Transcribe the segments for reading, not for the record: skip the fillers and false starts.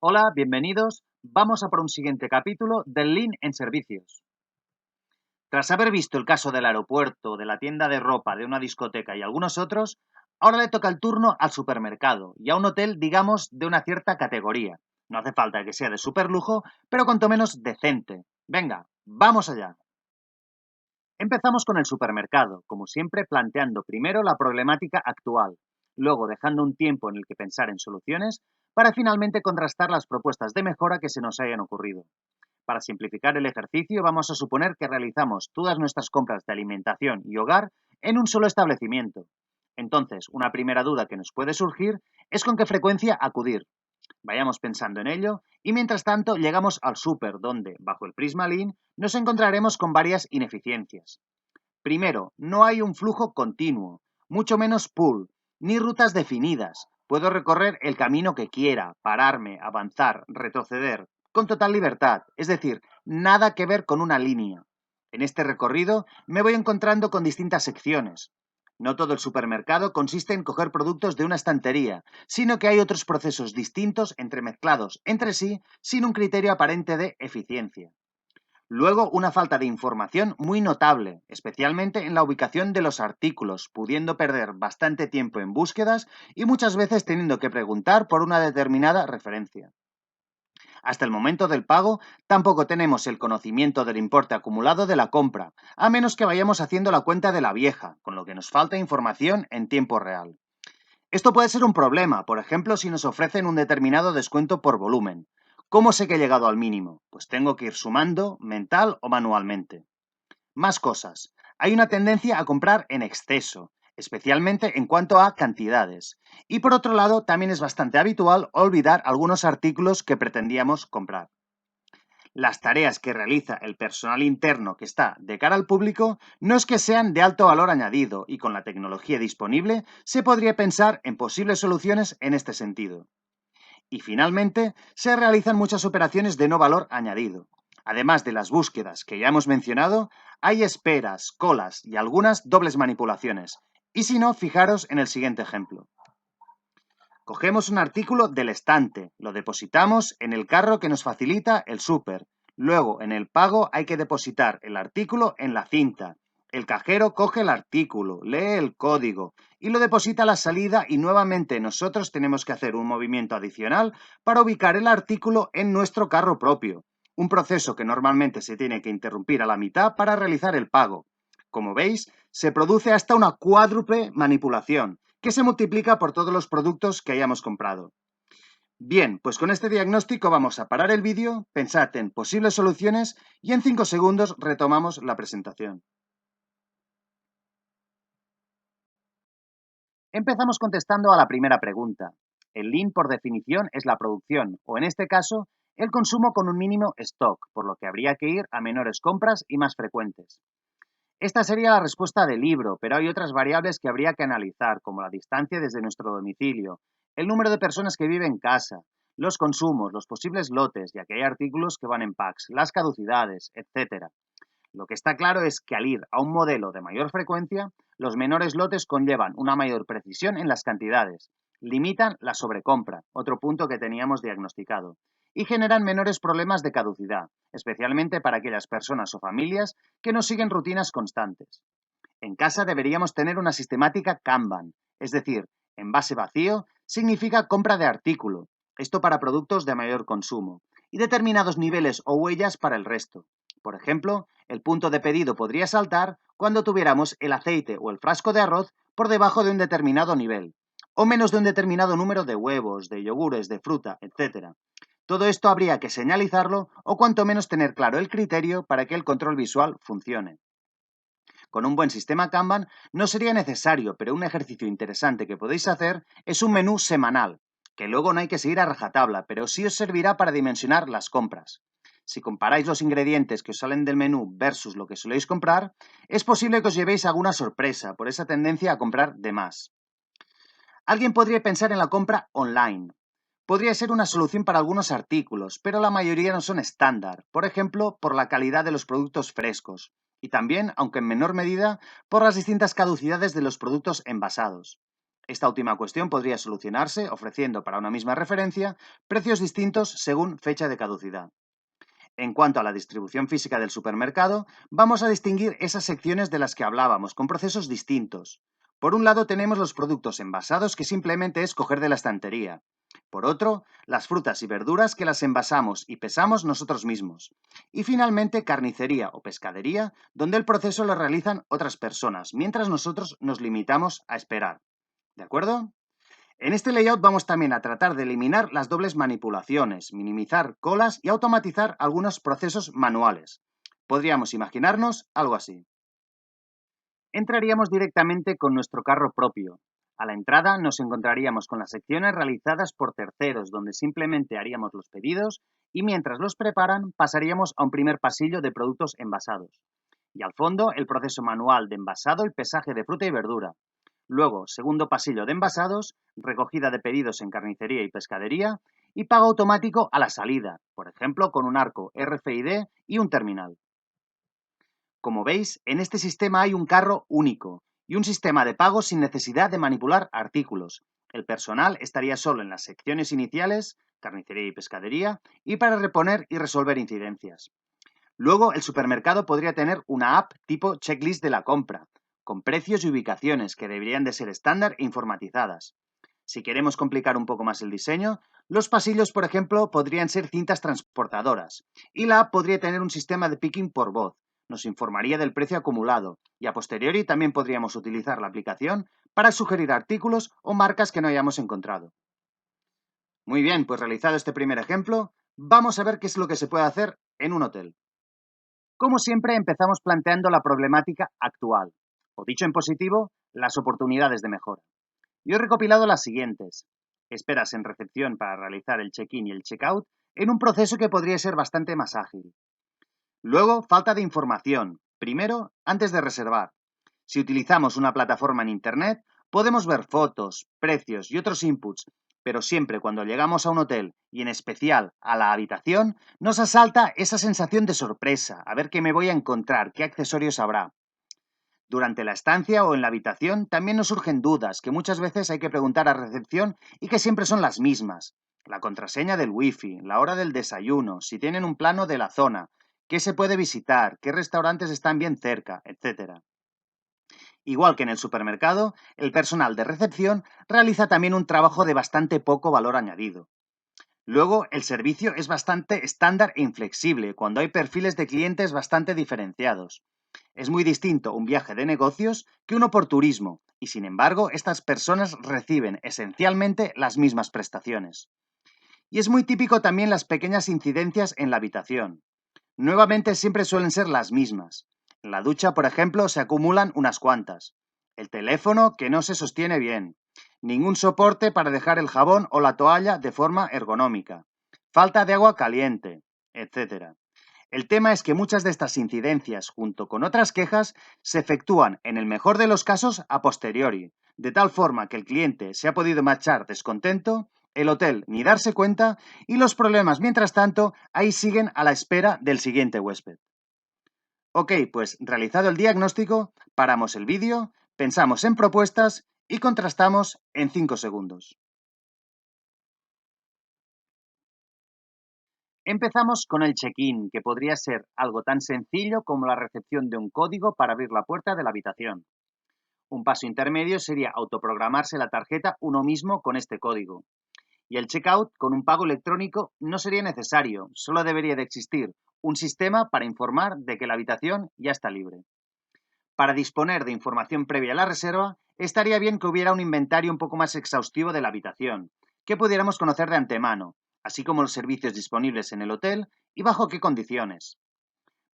Hola, bienvenidos. Vamos a por un siguiente capítulo del Lean en servicios. Tras haber visto el caso del aeropuerto, de la tienda de ropa, de una discoteca y algunos otros, ahora le toca el turno al supermercado y a un hotel, digamos, de una cierta categoría. No hace falta que sea de superlujo, pero cuanto menos decente. Venga, vamos allá. Empezamos con el supermercado, como siempre planteando primero la problemática actual, luego dejando un tiempo en el que pensar en soluciones, para finalmente contrastar las propuestas de mejora que se nos hayan ocurrido. Para simplificar el ejercicio, vamos a suponer que realizamos todas nuestras compras de alimentación y hogar en un solo establecimiento. Entonces, una primera duda que nos puede surgir es con qué frecuencia acudir. Vayamos pensando en ello y mientras tanto llegamos al súper donde, bajo el prisma Lean, nos encontraremos con varias ineficiencias. Primero, no hay un flujo continuo, mucho menos pool, ni rutas definidas. Puedo recorrer el camino que quiera, pararme, avanzar, retroceder, con total libertad, es decir, nada que ver con una línea. En este recorrido me voy encontrando con distintas secciones. No todo el supermercado consiste en coger productos de una estantería, sino que hay otros procesos distintos entremezclados entre sí sin un criterio aparente de eficiencia. Luego, una falta de información muy notable, especialmente en la ubicación de los artículos, pudiendo perder bastante tiempo en búsquedas y muchas veces teniendo que preguntar por una determinada referencia. Hasta el momento del pago, tampoco tenemos el conocimiento del importe acumulado de la compra, a menos que vayamos haciendo la cuenta de la vieja, con lo que nos falta información en tiempo real. Esto puede ser un problema, por ejemplo, si nos ofrecen un determinado descuento por volumen. ¿Cómo sé que he llegado al mínimo? Pues tengo que ir sumando mental o manualmente. Más cosas. Hay una tendencia a comprar en exceso, especialmente en cuanto a cantidades. Y por otro lado, también es bastante habitual olvidar algunos artículos que pretendíamos comprar. Las tareas que realiza el personal interno que está de cara al público no es que sean de alto valor añadido y con la tecnología disponible se podría pensar en posibles soluciones en este sentido. Y finalmente, se realizan muchas operaciones de no valor añadido. Además de las búsquedas que ya hemos mencionado, hay esperas, colas y algunas dobles manipulaciones. Y si no, fijaros en el siguiente ejemplo. Cogemos un artículo del estante, lo depositamos en el carro que nos facilita el súper. Luego, en el pago hay que depositar el artículo en la cinta. El cajero coge el artículo, lee el código y lo deposita a la salida y nuevamente nosotros tenemos que hacer un movimiento adicional para ubicar el artículo en nuestro carro propio. Un proceso que normalmente se tiene que interrumpir a la mitad para realizar el pago. Como veis, se produce hasta una cuádruple manipulación que se multiplica por todos los productos que hayamos comprado. Bien, pues con este diagnóstico vamos a parar el vídeo, pensad en posibles soluciones y en 5 segundos retomamos la presentación. Empezamos contestando a la primera pregunta. El Lean, por definición, es la producción, o en este caso, el consumo con un mínimo stock, por lo que habría que ir a menores compras y más frecuentes. Esta sería la respuesta del libro, pero hay otras variables que habría que analizar, como la distancia desde nuestro domicilio, el número de personas que viven en casa, los consumos, los posibles lotes, ya que hay artículos que van en packs, las caducidades, etc. Lo que está claro es que al ir a un modelo de mayor frecuencia, los menores lotes conllevan una mayor precisión en las cantidades, limitan la sobrecompra, otro punto que teníamos diagnosticado, y generan menores problemas de caducidad, especialmente para aquellas personas o familias que no siguen rutinas constantes. En casa deberíamos tener una sistemática Kanban, es decir, envase vacío significa compra de artículo, esto para productos de mayor consumo, y determinados niveles o huellas para el resto. Por ejemplo, el punto de pedido podría saltar cuando tuviéramos el aceite o el frasco de arroz por debajo de un determinado nivel, o menos de un determinado número de huevos, de yogures, de fruta, etc. Todo esto habría que señalizarlo o cuanto menos tener claro el criterio para que el control visual funcione. Con un buen sistema Kanban no sería necesario, pero un ejercicio interesante que podéis hacer es un menú semanal, que luego no hay que seguir a rajatabla, pero sí os servirá para dimensionar las compras. Si comparáis los ingredientes que os salen del menú versus lo que soléis comprar, es posible que os llevéis alguna sorpresa por esa tendencia a comprar de más. Alguien podría pensar en la compra online. Podría ser una solución para algunos artículos, pero la mayoría no son estándar, por ejemplo, por la calidad de los productos frescos, y también, aunque en menor medida, por las distintas caducidades de los productos envasados. Esta última cuestión podría solucionarse ofreciendo para una misma referencia precios distintos según fecha de caducidad. En cuanto a la distribución física del supermercado, vamos a distinguir esas secciones de las que hablábamos, con procesos distintos. Por un lado tenemos los productos envasados, que simplemente es coger de la estantería. Por otro, las frutas y verduras, que las envasamos y pesamos nosotros mismos. Y finalmente, carnicería o pescadería, donde el proceso lo realizan otras personas, mientras nosotros nos limitamos a esperar. ¿De acuerdo? En este layout vamos también a tratar de eliminar las dobles manipulaciones, minimizar colas y automatizar algunos procesos manuales. Podríamos imaginarnos algo así. Entraríamos directamente con nuestro carro propio. A la entrada nos encontraríamos con las secciones realizadas por terceros, donde simplemente haríamos los pedidos y mientras los preparan pasaríamos a un primer pasillo de productos envasados. Y al fondo el proceso manual de envasado y pesaje de fruta y verdura. Luego, segundo pasillo de envasados, recogida de pedidos en carnicería y pescadería y pago automático a la salida, por ejemplo con un arco RFID y un terminal. Como veis, en este sistema hay un carro único y un sistema de pago sin necesidad de manipular artículos. El personal estaría solo en las secciones iniciales, carnicería y pescadería, y para reponer y resolver incidencias. Luego, el supermercado podría tener una app tipo checklist de la compra, con precios y ubicaciones que deberían de ser estándar e informatizadas. Si queremos complicar un poco más el diseño, los pasillos, por ejemplo, podrían ser cintas transportadoras, y la app podría tener un sistema de picking por voz. Nos informaría del precio acumulado, y a posteriori también podríamos utilizar la aplicación para sugerir artículos o marcas que no hayamos encontrado. Muy bien, pues realizado este primer ejemplo, vamos a ver qué es lo que se puede hacer en un hotel. Como siempre, empezamos planteando la problemática actual, o dicho en positivo, las oportunidades de mejora. Yo he recopilado las siguientes. Esperas en recepción para realizar el check-in y el check-out en un proceso que podría ser bastante más ágil. Luego, falta de información. Primero, antes de reservar. Si utilizamos una plataforma en Internet, podemos ver fotos, precios y otros inputs, pero siempre cuando llegamos a un hotel, y en especial a la habitación, nos asalta esa sensación de sorpresa, a ver qué me voy a encontrar, qué accesorios habrá. Durante la estancia o en la habitación también nos surgen dudas que muchas veces hay que preguntar a recepción y que siempre son las mismas. La contraseña del wifi, la hora del desayuno, si tienen un plano de la zona, qué se puede visitar, qué restaurantes están bien cerca, etc. Igual que en el supermercado, el personal de recepción realiza también un trabajo de bastante poco valor añadido. Luego, el servicio es bastante estándar e inflexible cuando hay perfiles de clientes bastante diferenciados. Es muy distinto un viaje de negocios que uno por turismo, y sin embargo, estas personas reciben esencialmente las mismas prestaciones. Y es muy típico también las pequeñas incidencias en la habitación. Nuevamente siempre suelen ser las mismas. En la ducha, por ejemplo, se acumulan unas cuantas. El teléfono que no se sostiene bien. Ningún soporte para dejar el jabón o la toalla de forma ergonómica. Falta de agua caliente, etc. El tema es que muchas de estas incidencias, junto con otras quejas, se efectúan, en el mejor de los casos, a posteriori, de tal forma que el cliente se ha podido marchar descontento, el hotel ni darse cuenta, y los problemas, mientras tanto, ahí siguen a la espera del siguiente huésped. Ok, pues realizado el diagnóstico, paramos el vídeo, pensamos en propuestas y contrastamos en 5 segundos. Empezamos con el check-in, que podría ser algo tan sencillo como la recepción de un código para abrir la puerta de la habitación. Un paso intermedio sería autoprogramarse la tarjeta uno mismo con este código. Y el checkout con un pago electrónico no sería necesario, solo debería de existir un sistema para informar de que la habitación ya está libre. Para disponer de información previa a la reserva, estaría bien que hubiera un inventario un poco más exhaustivo de la habitación, que pudiéramos conocer de antemano, así como los servicios disponibles en el hotel y bajo qué condiciones.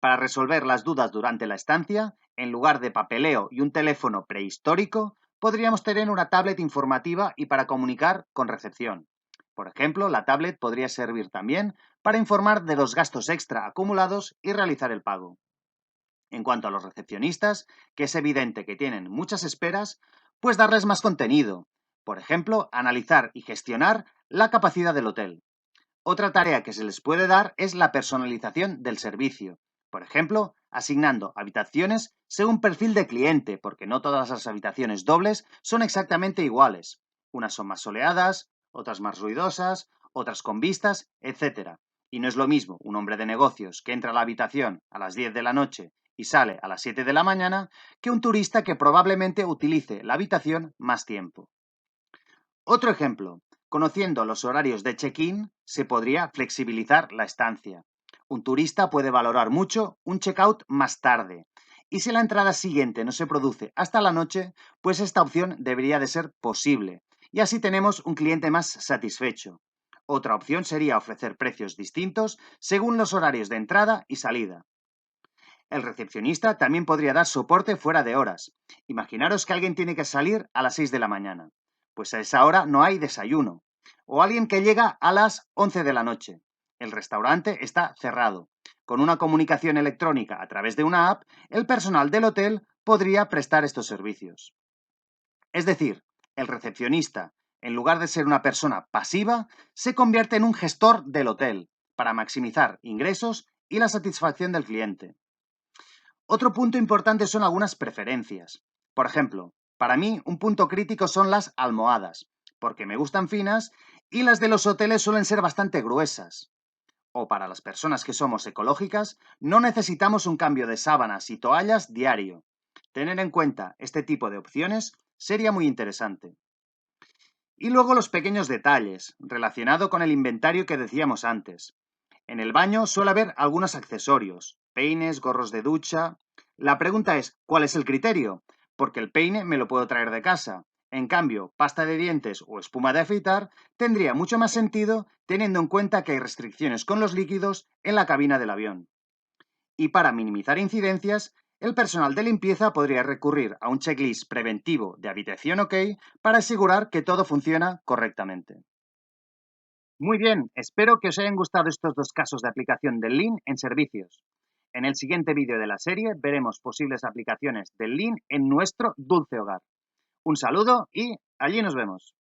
Para resolver las dudas durante la estancia, en lugar de papeleo y un teléfono prehistórico, podríamos tener una tablet informativa y para comunicar con recepción. Por ejemplo, la tablet podría servir también para informar de los gastos extra acumulados y realizar el pago. En cuanto a los recepcionistas, que es evidente que tienen muchas esperas, pues darles más contenido. Por ejemplo, analizar y gestionar la capacidad del hotel. Otra tarea que se les puede dar es la personalización del servicio. Por ejemplo, asignando habitaciones según perfil de cliente, porque no todas las habitaciones dobles son exactamente iguales. Unas son más soleadas, otras más ruidosas, otras con vistas, etc. Y no es lo mismo un hombre de negocios que entra a la habitación a las 10 de la noche y sale a las 7 de la mañana que un turista que probablemente utilice la habitación más tiempo. Otro ejemplo, conociendo los horarios de check-in, se podría flexibilizar la estancia. Un turista puede valorar mucho un check-out más tarde. Y si la entrada siguiente no se produce hasta la noche, pues esta opción debería de ser posible. Y así tenemos un cliente más satisfecho. Otra opción sería ofrecer precios distintos según los horarios de entrada y salida. El recepcionista también podría dar soporte fuera de horas. Imaginaros que alguien tiene que salir a las 6 de la mañana. Pues a esa hora no hay desayuno. O alguien que llega a las 11 de la noche. El restaurante está cerrado. Con una comunicación electrónica a través de una app, el personal del hotel podría prestar estos servicios. Es decir, el recepcionista, en lugar de ser una persona pasiva, se convierte en un gestor del hotel para maximizar ingresos y la satisfacción del cliente. Otro punto importante son algunas preferencias. Por ejemplo, para mí un punto crítico son las almohadas, porque me gustan finas y las de los hoteles suelen ser bastante gruesas. O para las personas que somos ecológicas, no necesitamos un cambio de sábanas y toallas diario. Tener en cuenta este tipo de opciones sería muy interesante. Y luego los pequeños detalles, relacionado con el inventario que decíamos antes. En el baño suele haber algunos accesorios, peines, gorros de ducha. La pregunta es, ¿cuál es el criterio? Porque el peine me lo puedo traer de casa. En cambio, pasta de dientes o espuma de afeitar tendría mucho más sentido teniendo en cuenta que hay restricciones con los líquidos en la cabina del avión. Y para minimizar incidencias, el personal de limpieza podría recurrir a un checklist preventivo de habitación OK para asegurar que todo funciona correctamente. Muy bien, espero que os hayan gustado estos dos casos de aplicación del Lean en servicios. En el siguiente vídeo de la serie veremos posibles aplicaciones del Lean en nuestro dulce hogar. Un saludo y allí nos vemos.